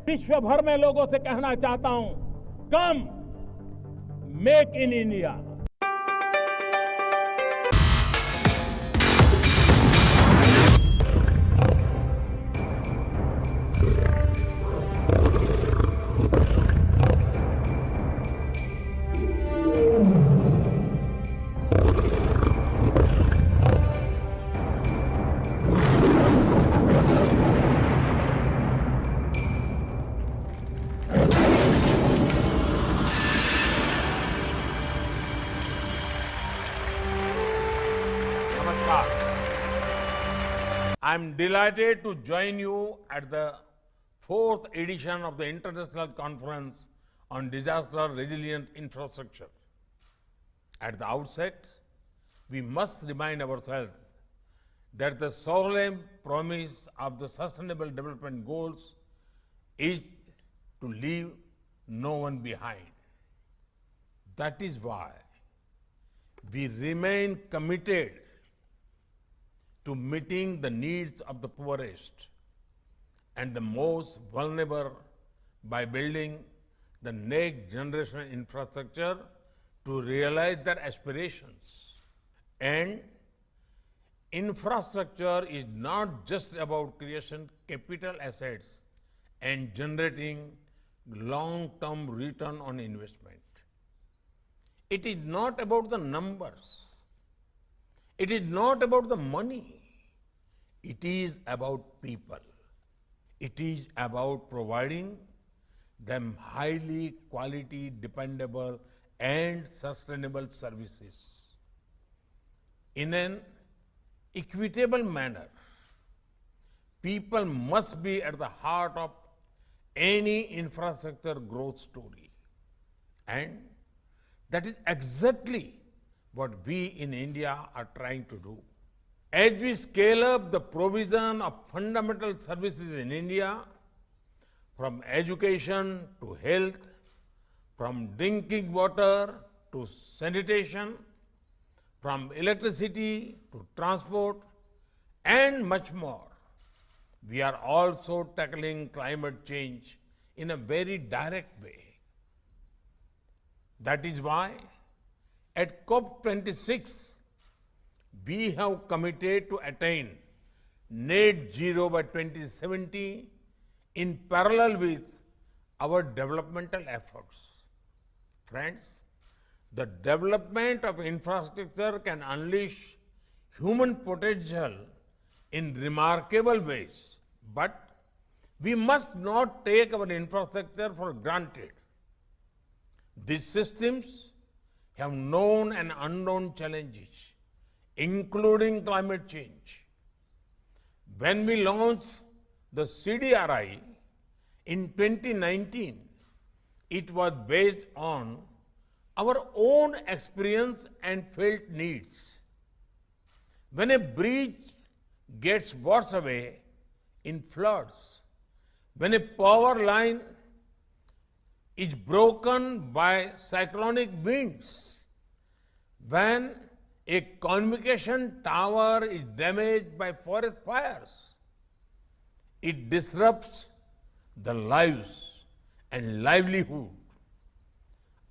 विश्व भर में लोगों से कहना चाहता हूं, कम make in India. I'm delighted to join you at the 4th edition of the International Conference on Disaster Resilient Infrastructure. At the outset, we must remind ourselves that the solemn promise of the Sustainable Development Goals is to leave no one behind. That is why we remain committed to meeting the needs of the poorest and the most vulnerable by building the next generation infrastructure to realize their aspirations. And infrastructure is not just about creating capital assets and generating long-term return on investment. It is not about the numbers. It is not about the money. It is about people. It is about providing them highly quality, dependable, and sustainable services in an equitable manner. People must be at the heart of any infrastructure growth story. And that is exactly what we in India are trying to do. As we scale up the provision of fundamental services in India, from education to health, from drinking water to sanitation, from electricity to transport, and much more, we are also tackling climate change in a very direct way. That is why at COP26, we have committed to attain net zero by 2070 in parallel with our developmental efforts. Friends, the development of infrastructure can unleash human potential in remarkable ways, but we must not take our infrastructure for granted. These systems have known and unknown challenges, including climate change. When we launched the ICDRI in 2019, it was based on our own experience and felt needs. When a bridge gets washed away in floods, when a power line is broken by cyclonic winds, when a communication tower is damaged by forest fires, it disrupts the lives and livelihood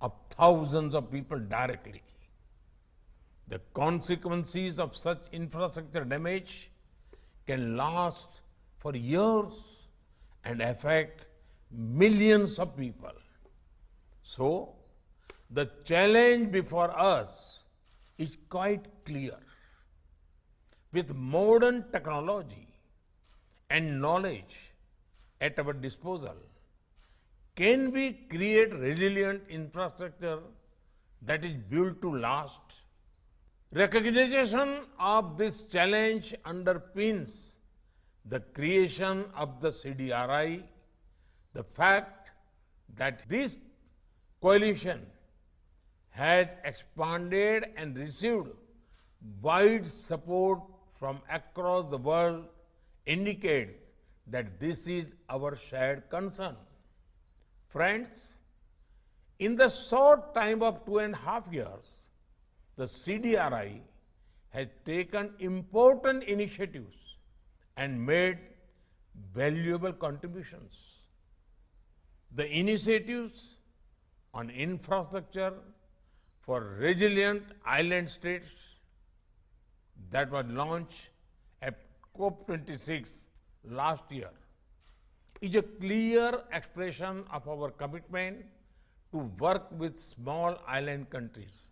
of thousands of people directly. The consequences of such infrastructure damage can last for years and affect millions of people. So, the challenge before us is quite clear. With modern technology and knowledge at our disposal, can we create resilient infrastructure that is built to last? Recognition of this challenge underpins the creation of the ICDRI, the fact that this coalition has expanded and received wide support from across the world indicates that this is our shared concern. Friends, in the short time of 2.5 years, the ICDRI has taken important initiatives and made valuable contributions. The initiatives on infrastructure for resilient island states that was launched at COP26 last year is a clear expression of our commitment to work with small island countries.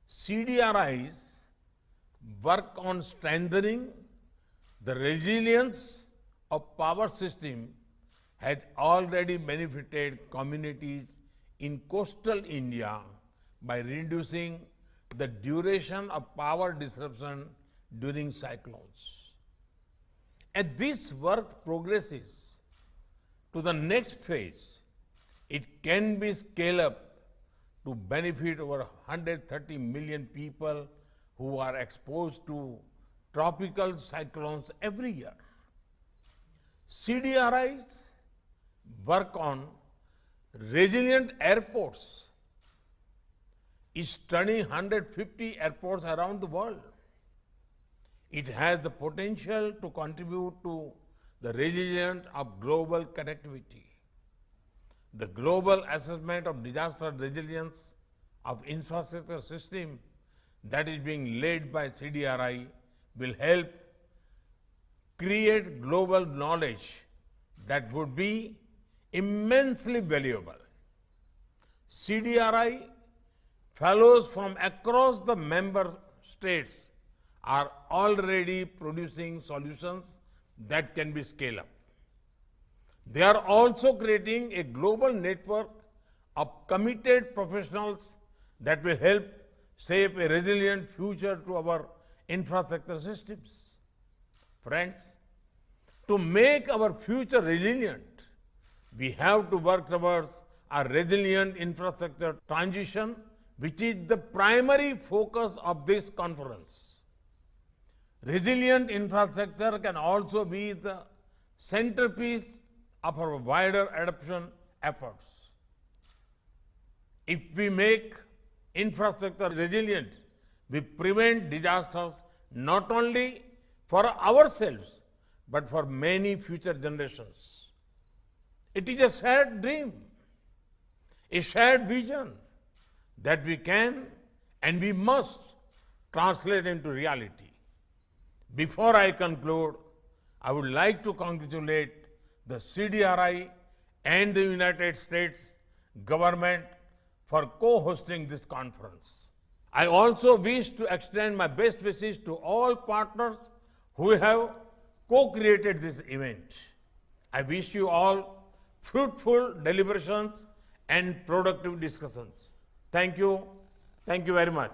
CDRI's work on strengthening the resilience of power system has already benefited communities in coastal India by reducing the duration of power disruption during cyclones. As this work progresses to the next phase, it can be scaled up to benefit over 130 million people who are exposed to tropical cyclones every year. CDRI's work on resilient airports is studying 150 airports around the world. It has the potential to contribute to the resilience of global connectivity. The global assessment of disaster resilience of infrastructure system that is being led by CDRI will help create global knowledge that would be immensely valuable. CDRI fellows from across the member states are already producing solutions that can be scaled up. They are also creating a global network of committed professionals that will help shape a resilient future to our infrastructure systems. Friends, to make our future resilient, we have to work towards a resilient infrastructure transition, which is the primary focus of this conference. Resilient infrastructure can also be the centerpiece of our wider adoption efforts. If we make infrastructure resilient, we prevent disasters not only for ourselves, but for many future generations. It is a shared dream, a shared vision that we can and we must translate into reality. Before I conclude, I would like to congratulate the CDRI and the United States government for co-hosting this conference. I also wish to extend my best wishes to all partners who have co-created this event. I wish you all fruitful deliberations and productive discussions. Thank you. Thank you very much.